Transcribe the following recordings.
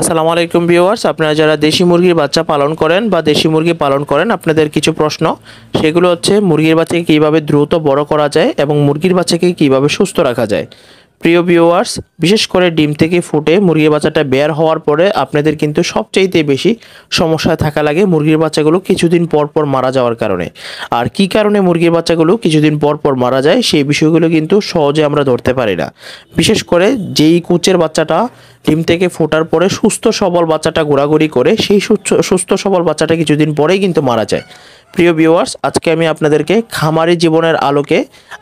আসসালামু আলাইকুম ভিউয়ার্স, আপনারা যারা দেশি মুরগির বাচ্চা পালন করেন বা দেশি মুরগি পালন করেন, আপনাদের কিছু প্রশ্ন। সেগুলো হচ্ছে মুরগির বাচ্চাকে কীভাবে দ্রুত বড় করা যায় এবং মুরগির বাচ্চাকে কীভাবে সুস্থ রাখা যায়। প্রিয় ভিউয়ার্স, বিশেষ করে ডিম থেকে ফুটে মুরগির বাচ্চাটা বের হওয়ার পরে আপনাদের কিন্তু সবচাইতে বেশি সমস্যায় থাকা লাগে মুরগির বাচ্চাগুলো কিছুদিন পর পর মারা যাওয়ার কারণে। আর কী কারণে মুরগির বাচ্চাগুলো কিছুদিন পর পর মারা যায় সেই বিষয়গুলো কিন্তু সহজে আমরা ধরতে পারি না। বিশেষ করে যেই কুচের বাচ্চাটা ডিম থেকে ফোটার পরে সুস্থ সবল বাচ্চাটা ঘোরাঘুরি করে সেই সুস্থ সবল বাচ্চাটা কিছুদিন পরেই কিন্তু মারা যায়। প্রিয় ভিউয়ার্স, আজকে আমি আপনাদেরকে খামারি জীবনের আলোকে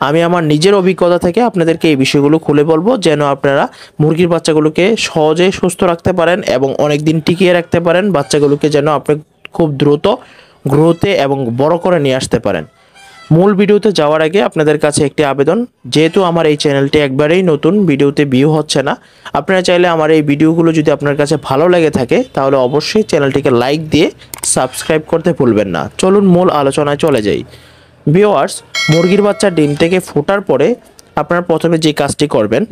আমি আমার নিজের অভিজ্ঞতা থেকে আপনাদেরকে এই বিষয়গুলো খুলে বলবো, যেন আপনারা মুরগির বাচ্চাগুলোকে সহজে সুস্থ রাখতে পারেন এবং অনেক দিন টিকিয়ে রাখতে পারেন। বাচ্চাগুলোকে যেন আপনি খুব দ্রুত গ্রোথে এবং বড় করে নিয়ে আসতে পারেন। মূল ভিডিওতে যাওয়ার আগে আপনাদের কাছে একটি আবেদন, যেহেতু আমার এই চ্যানেলটি একবারেই নতুন, ভিডিওতে ভিউ হচ্ছে না, আপনারা চাইলে আমার এই ভিডিওগুলো যদি আপনার কাছে ভালো লেগে থাকে তাহলে অবশ্যই চ্যানেলটিকে লাইক দিয়ে সাবস্ক্রাইব করতে ভুলবেন না। চলুন মূল আলোচনায় চলে যাই। ভিউয়ার্স, মুরগির বাচ্চা ডিম থেকে ফোটার পরে আপনারা প্রথমে যে কাজটি করবেন,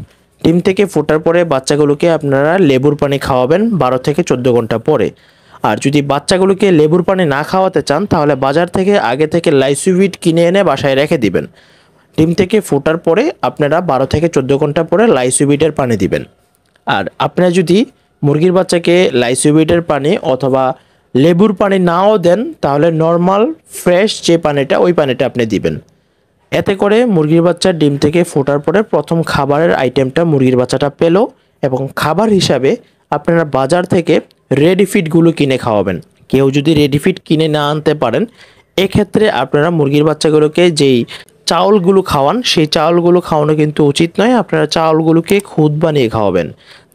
ডিম থেকে ফোটার পরে বাচ্চাগুলোকে আপনারা লেবুর পানি খাওয়াবেন 12 থেকে 14 ঘন্টা পরে। আর যদি বাচ্চাগুলোকে লেবুর পানি না খাওয়াতে চান তাহলে বাজার থেকে আগে থেকে লাইসোভিট কিনে এনে বাসায় রেখে দিবেন। ডিম থেকে ফোটার পরে আপনারা 12 থেকে 14 ঘন্টা পরে লাইসোভিটের পানি দিবেন। আর আপনারা যদি মুরগির বাচ্চাকে লাইসোভিটের পানি অথবা লেবুর পানি নাও দেন তাহলে নর্মাল ফ্রেশ যে পানিটা ওই পানিটা আপনি দিবেন। এতে করে মুরগির বাচ্চা ডিম থেকে ফোটার পরে প্রথম খাবারের আইটেমটা মুরগির বাচ্চাটা পেল এবং খাবার হিসাবে আপনারা বাজার থেকে রেডি ফিডগুলো কিনে খাওয়াবেন। কেউ যদি রেডি ফিড কিনে না আনতে পারেন, এক্ষেত্রে আপনারা মুরগির বাচ্চাগুলোকে যেই চাউলগুলো খাওয়ান সেই চাউলগুলো খাওয়ানো কিন্তু উচিত নয়। আপনারা চাউলগুলোকে খুদ বানিয়ে খাওয়াবেন।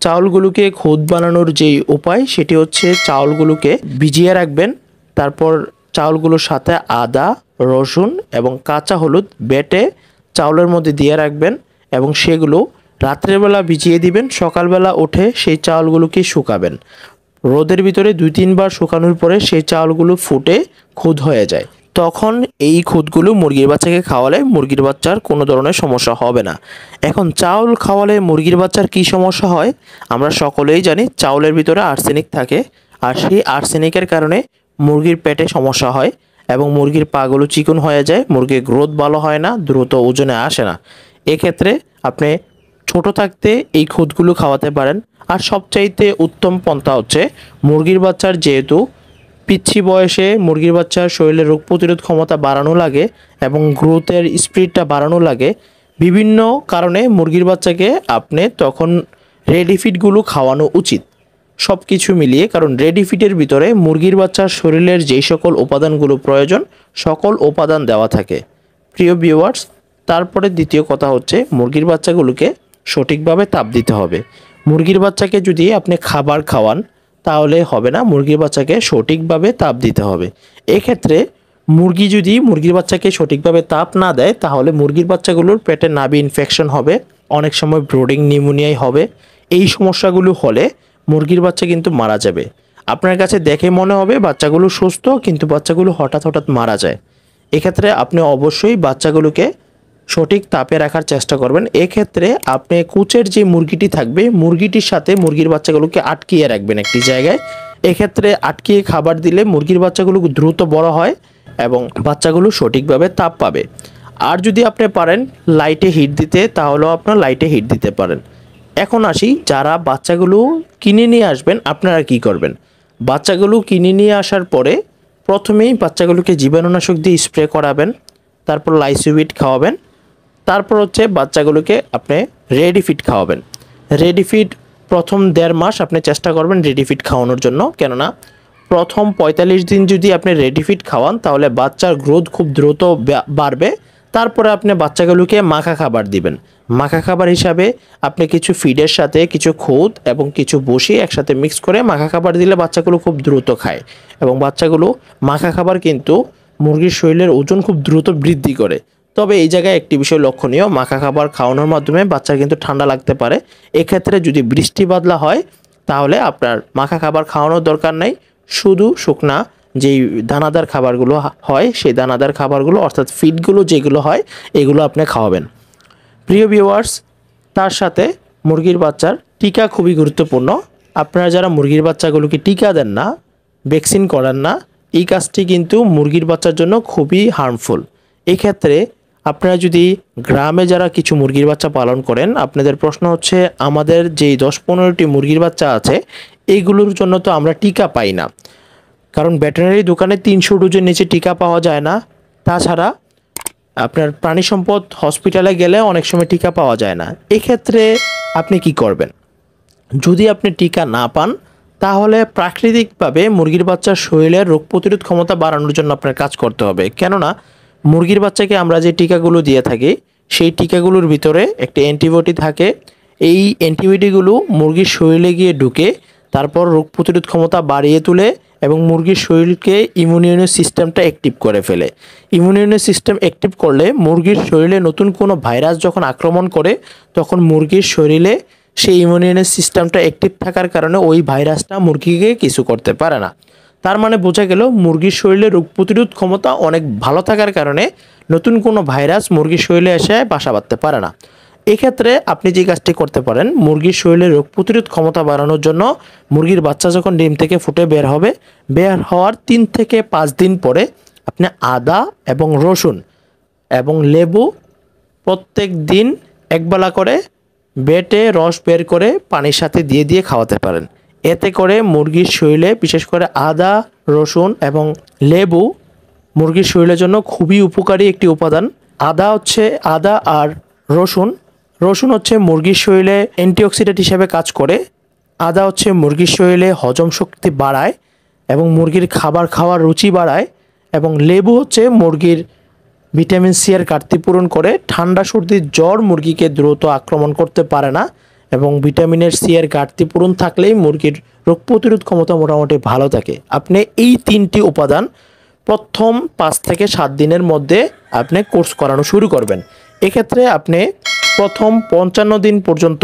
চাউলগুলোকে খুদ বানানোর যেই উপায় সেটি হচ্ছে চাউলগুলোকে ভিজিয়ে রাখবেন, তারপর চাউলগুলোর সাথে আদা, রসুন এবং কাঁচা হলুদ বেটে চাউলের মধ্যে দিয়ে রাখবেন এবং সেগুলো রাত্রেবেলা ভিজিয়ে দিবেন। সকালবেলা উঠে সেই চাউলগুলোকে শুকাবেন। রোদের ভিতরে 2-3 বার শুকানোর পরে সেই চাউলগুলো ফুটে খুদ হয়ে যায়। তখন এই খুদগুলো মুরগির বাচ্চাকে খাওয়ালে মুরগির বাচ্চার কোনো ধরনের সমস্যা হবে না। এখন চাউল খাওয়ালে মুরগির বাচ্চার কী সমস্যা হয় আমরা সকলেই জানি। চাউলের ভিতরে আর্সেনিক থাকে, আর সেই আর্সেনিকের কারণে মুরগির পেটে সমস্যা হয় এবং মুরগির পাগুলো চিকন হয়ে যায়, মুরগির গ্রোথ ভালো হয় না, দ্রুত ওজনে আসে না। এক্ষেত্রে আপনি ছোট থাকতে এই খুদগুলো খাওয়াতে পারেন। আর সবচাইতে উত্তম পন্থা হচ্ছে মুরগির বাচ্চার যেহেতু পিচ্ছি বয়সে মুরগির বাচ্চার শরীরে রোগ প্রতিরোধ ক্ষমতা বাড়ানো লাগে এবং গ্রোথের স্পিডটা বাড়ানো লাগে, বিভিন্ন কারণে মুরগির বাচ্চাকে আপনি তখন রেডি ফিডগুলো খাওয়ানো উচিত। সব কিছু মিলিয়ে, কারণ রেডি ফিডের ভিতরে মুরগির বাচ্চার শরীরের যেই সকল উপাদানগুলো প্রয়োজন সকল উপাদান দেওয়া থাকে। প্রিয় ভিউয়ার্স, তারপরে দ্বিতীয় কথা হচ্ছে মুরগির বাচ্চাগুলোকে সঠিকভাবে তাপ দিতে হবে। মুরগির বাচ্চাকে যদি আপনি খাবার খাওয়ান তাহলে হবে না, মুরগির বাচ্চাকে সঠিকভাবে তাপ দিতে হবে। এক্ষেত্রে মুরগি যদি মুরগির বাচ্চাকে সঠিকভাবে তাপ না দেয় তাহলে মুরগির বাচ্চাগুলোর পেটে নাভি ইনফেকশন হবে, অনেক সময় ব্রোডিং নিউমোনিয়াই হবে। এই সমস্যাগুলো হলে মুরগির বাচ্চা কিন্তু মারা যাবে। আপনার কাছে দেখে মনে হবে বাচ্চাগুলো সুস্থ, কিন্তু বাচ্চাগুলো হঠাৎ হঠাৎ মারা যায়। এক্ষেত্রে আপনি অবশ্যই বাচ্চাগুলোকে সঠিক তাপে রাখার চেষ্টা করবেন। এক্ষেত্রে আপনি কুচের যে মুরগিটি থাকবে মুরগিটির সাথে মুরগির বাচ্চাগুলোকে আটকিয়ে রাখবেন একটি জায়গায়। এক্ষেত্রে আটকিয়ে খাবার দিলে মুরগির বাচ্চাগুলো দ্রুত বড় হয় এবং বাচ্চাগুলো সঠিকভাবে তাপ পাবে। আর যদি আপনি পারেন লাইটে হিট দিতে তাহলেও আপনার লাইটে হিট দিতে পারেন। এখন আসি, যারা বাচ্চাগুলো কিনে নিয়ে আসবেন আপনারা কি করবেন। বাচ্চাগুলো কিনে নিয়ে আসার পরে প্রথমেই বাচ্চাগুলোকে জীবাণুনাশক দিয়ে স্প্রে করাবেন, তারপর লাইসোভিট খাওয়াবেন, তারপর হচ্ছে বাচ্চাগুলোকে আপনি রেডি ফিড খাওয়াবেন। রেডি ফিড প্রথম 1.5 মাস আপনি চেষ্টা করবেন রেডি ফিড খাওয়ানোর জন্য, কেননা প্রথম 45 দিন যদি আপনি রেডি ফিড খাওয়ান তাহলে বাচ্চার গ্রোথ খুব দ্রুত বাড়বে। তারপরে আপনি বাচ্চাগুলোকে মাখা খাবার দিবেন। মাখা খাবার হিসাবে আপনি কিছু ফিডের সাথে কিছু খুদ এবং কিছু বসি একসাথে মিক্স করে মাখা খাবার দিলে বাচ্চাগুলো খুব দ্রুত খায় এবং বাচ্চাগুলো মাখা খাবার কিন্তু মুরগির শরীরের ওজন খুব দ্রুত বৃদ্ধি করে। তবে এই জায়গায় একটি বিষয় লক্ষণীয়, মাখা খাবার খাওয়ানোর মাধ্যমে বাচ্চার কিন্তু ঠান্ডা লাগতে পারে। এক্ষেত্রে যদি বৃষ্টি বাদলা হয় তাহলে আপনার মাখা খাবার খাওয়ানোর দরকার নাই, শুধু শুকনা যেই দানাদার খাবারগুলো হয় সেই দানাদার খাবারগুলো অর্থাৎ ফিডগুলো যেগুলো হয় এগুলো আপনি খাওয়াবেন। প্রিয় ভিউয়ার্স, তার সাথে মুরগির বাচ্চার টিকা খুবই গুরুত্বপূর্ণ। আপনারা যারা মুরগির বাচ্চাগুলোকে টিকা দেন না, ভ্যাকসিন করান না, এই কাজটি কিন্তু মুরগির বাচ্চার জন্য খুবই হার্মফুল। এই ক্ষেত্রে আপনারা যদি গ্রামে যারা কিছু মুরগির বাচ্চা পালন করেন, আপনাদের প্রশ্ন হচ্ছে আমাদের যেই 10-15টি মুরগির বাচ্চা আছে এইগুলোর জন্য তো আমরা টিকা পাই না, কারণ ভেটেরিনারি দোকানে 300 ডোজের নিচে টিকা পাওয়া যায় না। তাছাড়া আপনার প্রাণী সম্পদ হসপিটালে গেলে অনেক সময় টিকা পাওয়া যায় না। এক্ষেত্রে আপনি কি করবেন? যদি আপনি টিকা না পান তাহলে প্রাকৃতিকভাবে মুরগির বাচ্চার শরীরের রোগ প্রতিরোধ ক্ষমতা বাড়ানোর জন্য আপনার কাজ করতে হবে। কেননা মুরগির বাচ্চাকে আমরা যে টিকাগুলো দিয়ে থাকি সেই টিকাগুলোর ভিতরে একটা অ্যান্টিবডি থাকে। এই অ্যান্টিবডিগুলো মুরগির শরীরে গিয়ে ঢুকে তারপর রোগ প্রতিরোধ ক্ষমতা বাড়িয়ে তোলে এবং মুরগির শরীরকে ইমিউনিটি সিস্টেমটা অ্যাক্টিভ করে ফেলে। ইমিউনিটি সিস্টেম অ্যাক্টিভ করলে মুরগির শরীরে নতুন কোনো ভাইরাস যখন আক্রমণ করে তখন মুরগির শরীরে সেই ইমিউনিটি সিস্টেমটা অ্যাক্টিভ থাকার কারণে ওই ভাইরাসটা মুরগিকে কিছু করতে পারে না। তার মানে বোঝা গেল মুরগির শরীরে রোগ প্রতিরোধ ক্ষমতা অনেক ভালো থাকার কারণে নতুন কোনো ভাইরাস মুরগির শরীরে এসে বাসা বাঁধতে পারে না। এক্ষেত্রে আপনি যে কাজটি করতে পারেন, মুরগির শরীরে রোগ প্রতিরোধ ক্ষমতা বাড়ানোর জন্য মুরগির বাচ্চা যখন ডিম থেকে ফুটে বের হবে, বের হওয়ার 3 থেকে 5 দিন পরে আপনি আদা এবং রসুন এবং লেবু প্রত্যেক দিন একবেলা করে বেটে রস বের করে পানির সাথে দিয়ে দিয়ে খাওয়াতে পারেন। এতে করে মুরগির শরীরে বিশেষ করে আদা, রসুন এবং লেবু মুরগির শরীরের জন্য খুবই উপকারী একটি উপাদান। আদা আর রসুন হচ্ছে মুরগির শরীরে অ্যান্টিঅক্সিডেন্ট হিসেবে কাজ করে। আদা হচ্ছে মুরগির শরীরে হজম শক্তি বাড়ায় এবং মুরগির খাবার খাওয়ার রুচি বাড়ায়, এবং লেবু হচ্ছে মুরগির ভিটামিন সি এর ঘাটতি পূরণ করে। ঠান্ডা সর্দি জ্বর মুরগিকে দ্রুত আক্রমণ করতে পারে না, এবং ভিটামিনের সি এর ঘাটতি পূরণ থাকলেই মুরগির রোগ প্রতিরোধ ক্ষমতা মোটামুটি ভালো থাকে। আপনি এই 3টি উপাদান প্রথম 5 থেকে 7 দিনের মধ্যে আপনি কোর্স করানো শুরু করবেন। এক্ষেত্রে আপনি প্রথম 55 দিন পর্যন্ত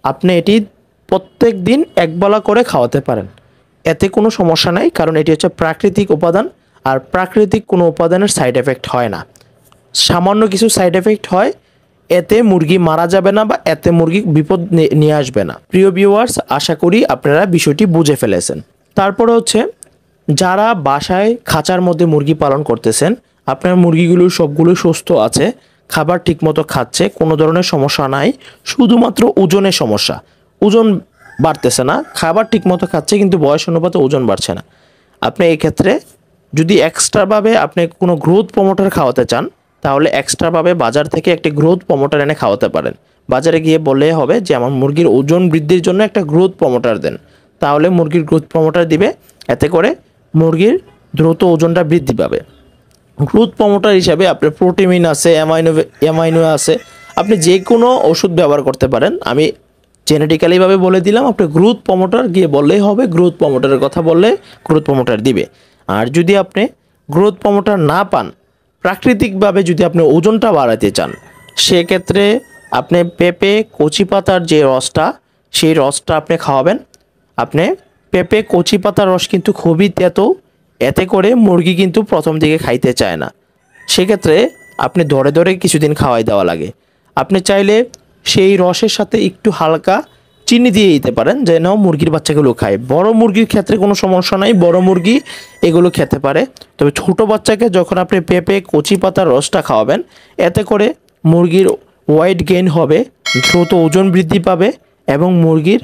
আপনি এটি প্রত্যেক দিন একবেলা করে খাওয়াতে পারেন। এতে কোনো সমস্যা নাই, কারণ এটি হচ্ছে প্রাকৃতিক উপাদান, আর প্রাকৃতিক কোনো উপাদানের সাইড এফেক্ট হয় না। সামান্য কিছু সাইড এফেক্ট হয়, এতে মুরগি মারা যাবে না বা এতে মুরগি বিপদ নিয়ে আসবে না। প্রিয় ভিউয়ার্স, আশা করি আপনারা বিষয়টি বুঝে ফেলেছেন। তারপরে হচ্ছে যারা বাসায় খাঁচার মধ্যে মুরগি পালন করতেছেন, আপনার মুরগিগুলো সবগুলো সুস্থ আছে, খাবার ঠিকমতো খাচ্ছে, কোনো ধরনের সমস্যা নাই, শুধুমাত্র ওজনের সমস্যা, ওজন বাড়তেছে না, খাবার ঠিকমতো খাচ্ছে কিন্তু বয়স অনুপাতে ওজন বাড়ছে না। আপনি এই ক্ষেত্রে যদি এক্সট্রাভাবে আপনি কোনো গ্রোথ প্রমোটার খাওয়াতে চান তাহলে এক্সট্রাভাবে বাজার থেকে একটি গ্রোথ প্রমোটার এনে খাওয়াতে পারেন। বাজারে গিয়ে বললে হবে যে আমার মুরগির ওজন বৃদ্ধির জন্য একটা গ্রোথ প্রমোটার দেন, তাহলে মুরগির গ্রোথ প্রমোটার দিবে। এতে করে মুরগির দ্রুত ওজনটা বৃদ্ধি পাবে। গ্রোথ প্রমোটার হিসাবে আপনার প্রোটিমিন আছে, অ্যামাইনো আছে, আপনি যে কোনো ওষুধ ব্যবহার করতে পারেন। আমি জেনেটিক্যালিভাবে বলে দিলাম, আপনি গ্রোথ প্রমোটার গিয়ে বললেই হবে, গ্রোথ প্রমোটারের কথা বললে গ্রোথ প্রমোটার দিবে। আর যদি আপনি গ্রোথ প্রমোটার না পান, প্রাকৃতিকভাবে যদি আপনি ওজনটা বাড়াতে চান, সেক্ষেত্রে আপনি পেঁপে কচি পাতার যে রসটা, সেই রসটা আপনি খাওয়াবেন। আপনি পেঁপে কচি পাতার রস কিন্তু খুবই তেতো, এতে করে মুরগি কিন্তু প্রথম দিকে খাইতে চায় না। সেক্ষেত্রে আপনি ধরে ধরে কিছুদিন খাওয়াই দেওয়া লাগে। আপনি চাইলে সেই রসের সাথে একটু হালকা চিনি দিয়ে দিতে পারেন, যেন মুরগির বাচ্চাগুলো খায়। বড় মুরগির ক্ষেত্রে কোনো সমস্যা নাই, বড় মুরগি এগুলো খেতে পারে। তবে ছোট বাচ্চাকে যখন আপনি পেঁপে কচি পাতার রসটা খাওয়াবেন, এতে করে মুরগির ওয়েট গেইন হবে, দ্রুত ওজন বৃদ্ধি পাবে এবং মুরগির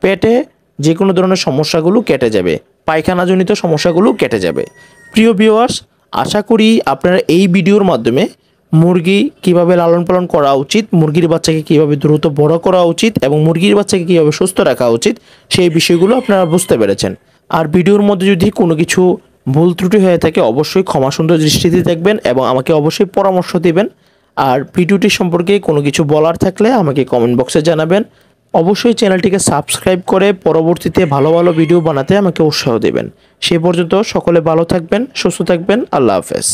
পেটে যে কোনো ধরনের সমস্যাগুলো কেটে যাবে, পায়খানাজনিত সমস্যাগুলো কেটে যাবে। প্রিয় ভিউয়ার্স, আশা করি আপনারা এই ভিডিওর মাধ্যমে মুরগি কিভাবে লালন পালন করা উচিত, মুরগির বাচ্চাকে কিভাবে দ্রুত বড় করা উচিত এবং মুরগির বাচ্চাকে কিভাবে সুস্থ রাখা উচিত সেই বিষয়গুলো আপনারা বুঝতে পেরেছেন। আর ভিডিওর মধ্যে যদি কোনো কিছু ভুল ত্রুটি হয়ে থাকে অবশ্যই ক্ষমা সুন্দর দৃষ্টিতে দেখবেন এবং আমাকে অবশ্যই পরামর্শ দিবেন। আর ভিডিওটি সম্পর্কে কোনো কিছু বলার থাকলে আমাকে কমেন্ট বক্সে জানাবেন। অবশ্যই চ্যানেলটিকে সাবস্ক্রাইব করে পরবর্তীতে ভালো ভালো ভিডিও বানাতে আমাকে উৎসাহ দেবেন। সেই পর্যন্ত সকলে ভালো থাকবেন, সুস্থ থাকবেন। আল্লাহ হাফেজ।